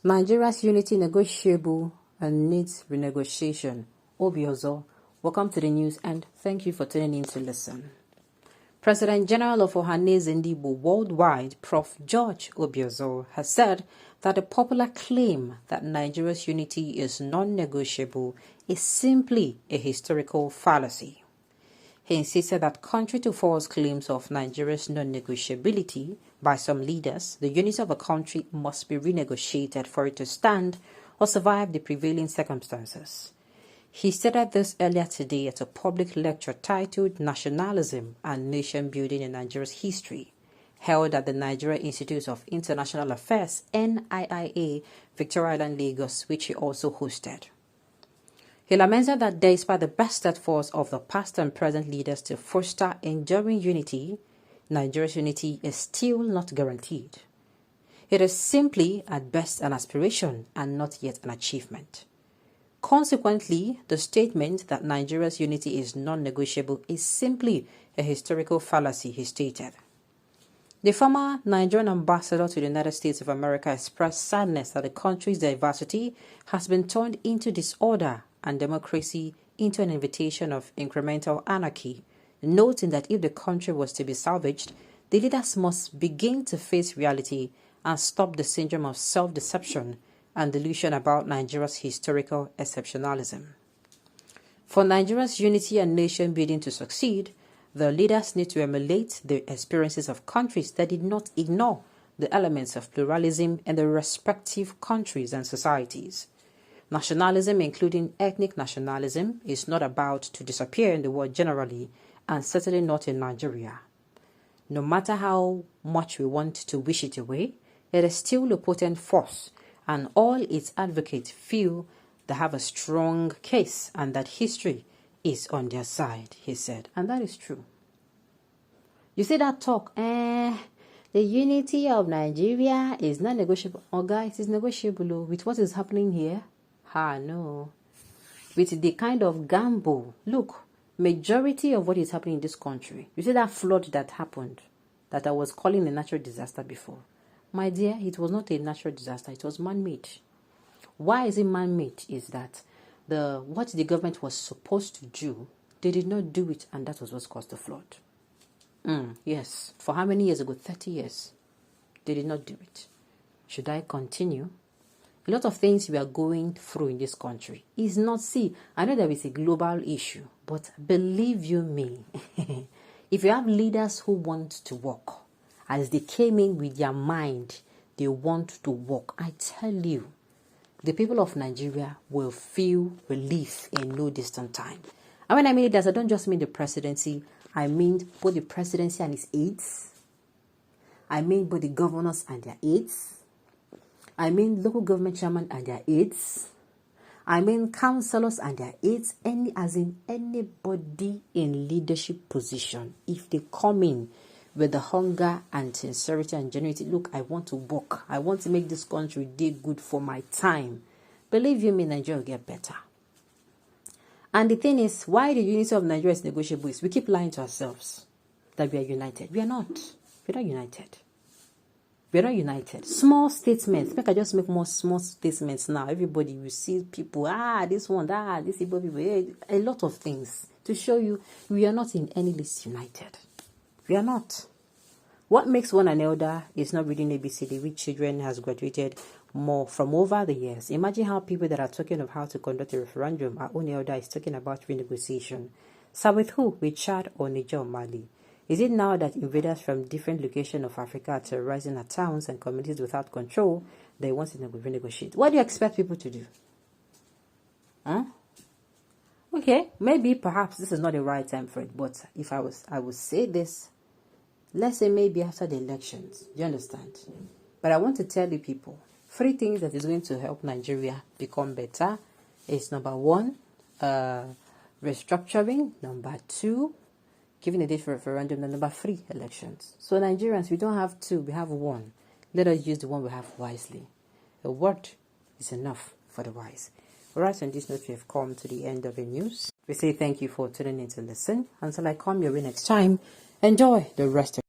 Nigeria's unity negotiable and needs renegotiation. Obiozo, welcome to the news and thank you for tuning in to listen. President General of Ohanaeze Worldwide, Prof. George Obiozo, has said that the popular claim that Nigeria's unity is non-negotiable is simply a historical fallacy. He insisted that contrary to false claims of Nigeria's non-negotiability by some leaders, the unity of a country must be renegotiated for it to stand or survive the prevailing circumstances. He stated this earlier today at a public lecture titled Nationalism and Nation Building in Nigeria's History, held at the Nigeria Institute of International Affairs, NIIA, Victoria Island, Lagos, which he also hosted. He lamented that despite the best efforts of the past and present leaders to foster enduring unity, Nigeria's unity is still not guaranteed. It is simply at best an aspiration and not yet an achievement. Consequently, the statement that Nigeria's unity is non-negotiable is simply a historical fallacy, he stated. The former Nigerian ambassador to the United States of America expressed sadness that the country's diversity has been turned into disorder and democracy into an invitation of incremental anarchy, noting that if the country was to be salvaged, the leaders must begin to face reality and stop the syndrome of self-deception and delusion about Nigeria's historical exceptionalism. For Nigeria's unity and nation building to succeed, the leaders need to emulate the experiences of countries that did not ignore the elements of pluralism in their respective countries and societies. Nationalism, including ethnic nationalism, is not about to disappear in the world generally, and certainly not in Nigeria. No matter how much we want to wish it away, it is still a potent force, and all its advocates feel they have a strong case and that history is on their side, he said. And that is true. You see that talk, the unity of Nigeria is not negotiable. Oh, guys, it's negotiable with what is happening here. No. With the kind of gamble. Look, majority of what is happening in this country. You see that flood that happened, that I was calling a natural disaster before. My dear, it was not a natural disaster. It was man-made. Why is it man-made? Is that what the government was supposed to do, they did not do it, and that was what caused the flood. Yes. For how many years ago? 30 years. They did not do it. Should I continue? A lot of things we are going through in this country is not, I know there is a global issue, but believe you me, if you have leaders who want to work, as they came in with their mind, they want to work, I tell you, the people of Nigeria will feel relief in no distant time. And when I mean leaders, I don't just mean the presidency, I mean both the presidency and its aides. I mean both the governors and their aides. I mean local government chairman and their aides. I mean councillors and their aides. Anybody in leadership position, if they come in with the hunger and sincerity and genuinity, look, I want to work. I want to make this country do good for my time. Believe you me, Nigeria will get better. And the thing is, why the unity of Nigeria is negotiable is we keep lying to ourselves that we are united. We are not. We're not united. We're not united. Small statements. Make I just make more small statements now. Everybody will see people, this one, this people, a lot of things to show you we are not in any least united. We are not. What makes one an elder is not reading ABCD, which children has graduated more from over the years. Imagine how people that are talking of how to conduct a referendum, our own elder is talking about renegotiation. So with who? With Chad or Niger or Mali? Is it now that invaders from different locations of Africa are terrorizing our towns and communities without control, they want to renegotiate? What do you expect people to do? Okay, maybe perhaps this is not the right time for it, but if I would say this, let's say maybe after the elections. Do you understand? But I want to tell you people, 3 things that is going to help Nigeria become better is number 1, restructuring. Number 2, giving a date for referendum. And number 3, elections. So Nigerians, we don't have 2, we have 1. Let us use the one we have wisely. A word is enough for the wise. Alright, on this note, we have come to the end of the news. We say thank you for tuning in to listen. Until I come your way next time, enjoy the rest of